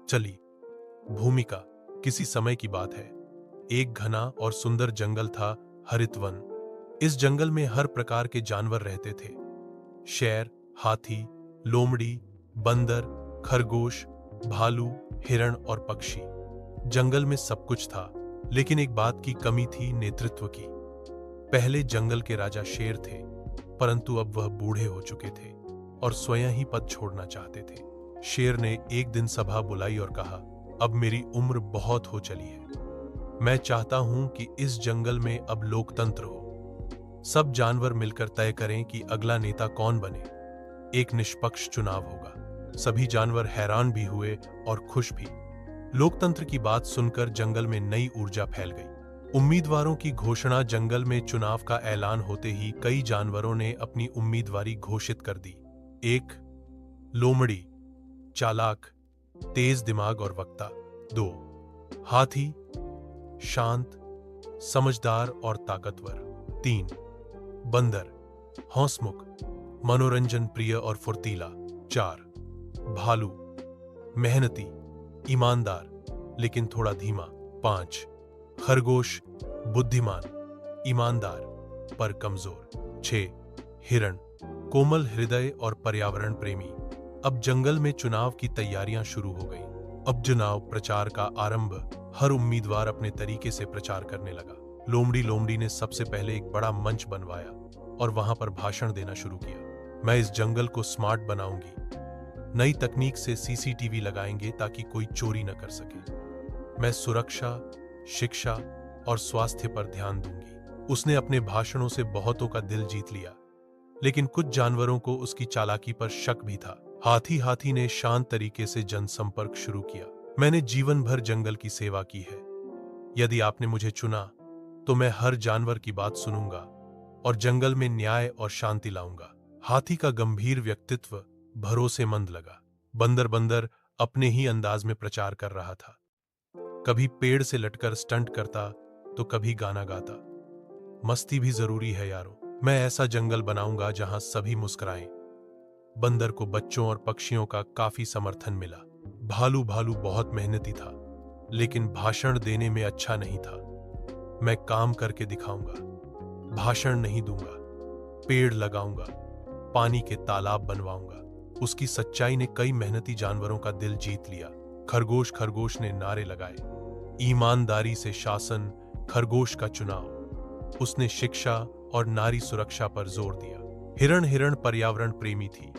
चली। भूमिका। किसी समय की बात है। एक घना और सुंदर जंगल था, हरित वन। इस जंगल में हर प्रकार के जानवर रहते थे। शेर, हाथी, लोमड़ी, बंदर, खरगोश, भालू, हिरण और पक्षी। जंगल में सब कुछ था, लेकिन एक बात की कमी थी, नेतृत्व की। पहले जंगल के राजा शेर थे, परंतु अब वह बूढ़े हो चुके थे और स्वयं ही पद छोड़ना चाहते थे। शेर ने एक दिन सभा बुलाई और कहा, अब मेरी उम्र बहुत हो चली है। मैं चाहता हूं कि इस जंगल में अब लोकतंत्र हो। सब जानवर मिलकर तय करें कि अगला नेता कौन बने। एक निष्पक्ष चुनाव होगा। सभी जानवर हैरान भी हुए और खुश भी। लोकतंत्र की बात सुनकर जंगल में नई ऊर्जा फैल गई। उम्मीदवारों की घोषणा। जंगल में चुनाव का ऐलान होते ही कई जानवरों ने अपनी उम्मीदवारी घोषित कर दी। एक, लोमड़ी, चालाक, तेज दिमाग और वक्ता। दो, हाथी, शांत, समझदार और ताकतवर। तीन, बंदर, हौंसमुख, मनोरंजन प्रिय और फुर्तीला। चार, भालू, मेहनती, ईमानदार लेकिन थोड़ा धीमा। पांच, खरगोश, बुद्धिमान, ईमानदार पर कमजोर। छह, हिरण, कोमल हृदय और पर्यावरण प्रेमी। अब जंगल में चुनाव की तैयारियां शुरू हो गई। अब चुनाव प्रचार का आरंभ। हर उम्मीदवार अपने तरीके से प्रचार करने लगा। लोमड़ी ने सबसे पहले एक बड़ा मंच बनवाया और वहां पर भाषण देना शुरू किया। मैं इस जंगल को स्मार्ट बनाऊंगी। नई तकनीक से सीसीटीवी लगाएंगे ताकि कोई चोरी न कर सके। मैं सुरक्षा, शिक्षा और स्वास्थ्य पर ध्यान दूंगी। उसने अपने भाषणों से बहुतों का दिल जीत लिया, लेकिन कुछ जानवरों को उसकी चालाकी पर शक भी था। हाथी ने शांत तरीके से जनसंपर्क शुरू किया। मैंने जीवन भर जंगल की सेवा की है। यदि आपने मुझे चुना तो मैं हर जानवर की बात सुनूंगा और जंगल में न्याय और शांति लाऊंगा। हाथी का गंभीर व्यक्तित्व भरोसेमंद लगा। बंदर अपने ही अंदाज में प्रचार कर रहा था। कभी पेड़ से लटकर स्टंट करता तो कभी गाना गाता। मस्ती भी जरूरी है यारो। मैं ऐसा जंगल बनाऊंगा जहां सभी मुस्कुराएं। बंदर को बच्चों और पक्षियों का काफी समर्थन मिला। भालू बहुत मेहनती था, लेकिन भाषण देने में अच्छा नहीं था। मैं काम करके दिखाऊंगा, भाषण नहीं दूंगा। पेड़ लगाऊंगा, पानी के तालाब बनवाऊंगा। उसकी सच्चाई ने कई मेहनती जानवरों का दिल जीत लिया। खरगोश ने नारे लगाए, ईमानदारी से शासन, खरगोश का चुनाव। उसने शिक्षा और नारी सुरक्षा पर जोर दिया। हिरण पर्यावरण प्रेमी थी।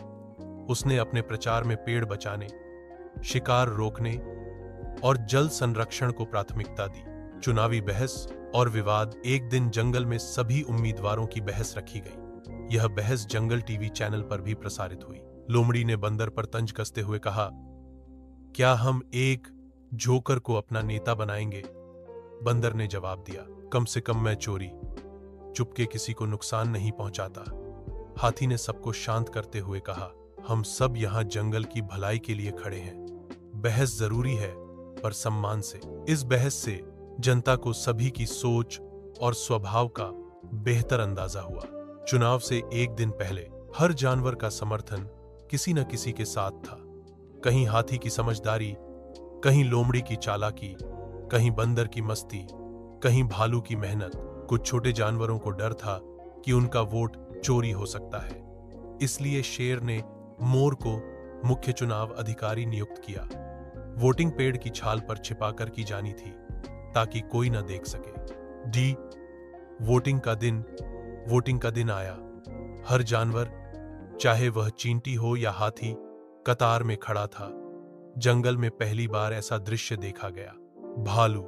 उसने अपने प्रचार में पेड़ बचाने, शिकार रोकने और जल संरक्षण को प्राथमिकता दी। चुनावी बहस और विवाद। एक दिन जंगल में सभी उम्मीदवारों की बहस रखी गई। यह बहस जंगल टीवी चैनल पर भी प्रसारित हुई। लोमड़ी ने बंदर पर तंज कसते हुए कहा, क्या हम एक जोकर को अपना नेता बनाएंगे? बंदर ने जवाब दिया, कम से कम मैं चोरी चुपके किसी को नुकसान नहीं पहुंचाता। हाथी ने सबको शांत करते हुए कहा, हम सब यहां जंगल की भलाई के लिए खड़े हैं। बहस जरूरी है, पर सम्मान से। इस बहस से जनता को सभी की सोच और स्वभाव का बेहतर अंदाजा हुआ। चुनाव से एक दिन पहले हर जानवर का समर्थन किसी न किसी के साथ था। कहीं हाथी की समझदारी, कहीं लोमड़ी की चालाकी, कहीं बंदर की मस्ती, कहीं भालू की मेहनत। कुछ छोटे जानवरों को डर था कि उनका वोट चोरी हो सकता है, इसलिए शेर ने मोर को मुख्य चुनाव अधिकारी नियुक्त किया। वोटिंग पेड़ की छाल पर छिपाकर की जानी थी ताकि कोई न देख सके। वोटिंग का दिन आया। हर जानवर, चाहे वह चींटी हो या हाथी, कतार में खड़ा था। जंगल में पहली बार ऐसा दृश्य देखा गया। भालू,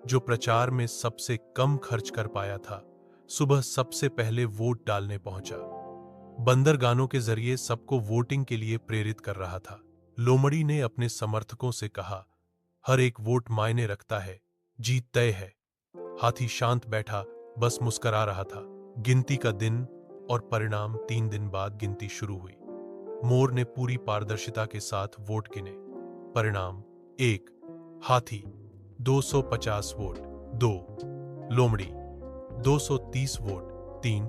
जो प्रचार में सबसे कम खर्च कर पाया था, सुबह सबसे पहले वोट डालने पहुंचा। बंदर गानों के जरिए सबको वोटिंग के लिए प्रेरित कर रहा था। लोमड़ी ने अपने समर्थकों से कहा, हर एक वोट मायने रखता है, जीत तय है। हाथी शांत बैठा, बस मुस्कुरा रहा था। गिनती का दिन और परिणाम। 3 दिन बाद गिनती शुरू हुई। मोर ने पूरी पारदर्शिता के साथ वोट गिने। परिणाम: 1 हाथी 250 वोट, 2 लोमड़ी 230 वोट, 3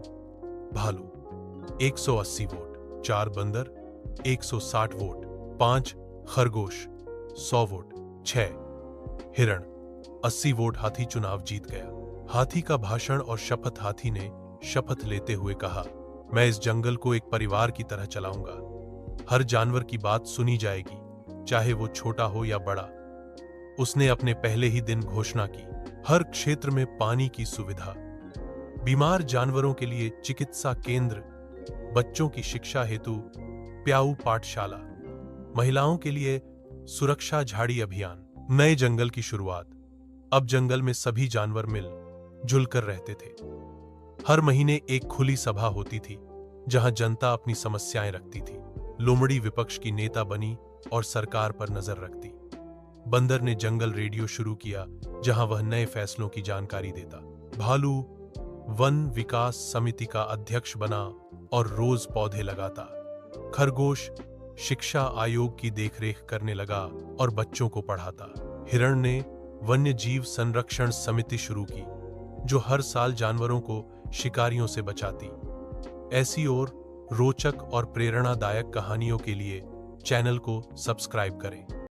भालू 180 वोट, 4 बंदर 160 वोट, 5 खरगोश 100 वोट। 6 हिरण 80 वोट। हाथी चुनाव जीत गया। हाथी का भाषण और शपथ। हाथी ने शपथ लेते हुए कहा, मैं इस जंगल को एक परिवार की तरह चलाऊंगा। हर जानवर की बात सुनी जाएगी, चाहे वो छोटा हो या बड़ा। उसने अपने पहले ही दिन घोषणा की, हर क्षेत्र में पानी की सुविधा, बीमार जानवरों के लिए चिकित्सा केंद्र, बच्चों की शिक्षा हेतु प्याऊ पाठशाला, महिलाओं के लिए सुरक्षा झाड़ी अभियान। नए जंगल की शुरुआत। अब जंगल में सभी जानवर मिल जुलकर रहते थे। हर महीने एक खुली सभा होती थी जहां जनता अपनी समस्याएं रखती थी। लोमड़ी विपक्ष की नेता बनी और सरकार पर नजर रखती। बंदर ने जंगल रेडियो शुरू किया जहां वह नए फैसलों की जानकारी देता। भालू वन विकास समिति का अध्यक्ष बना और रोज पौधे लगाता। खरगोश शिक्षा आयोग की देखरेख करने लगा और बच्चों को पढ़ाता। हिरण ने वन्य जीव संरक्षण समिति शुरू की जो हर साल जानवरों को शिकारियों से बचाती। ऐसी और रोचक और प्रेरणादायक कहानियों के लिए चैनल को सब्सक्राइब करें।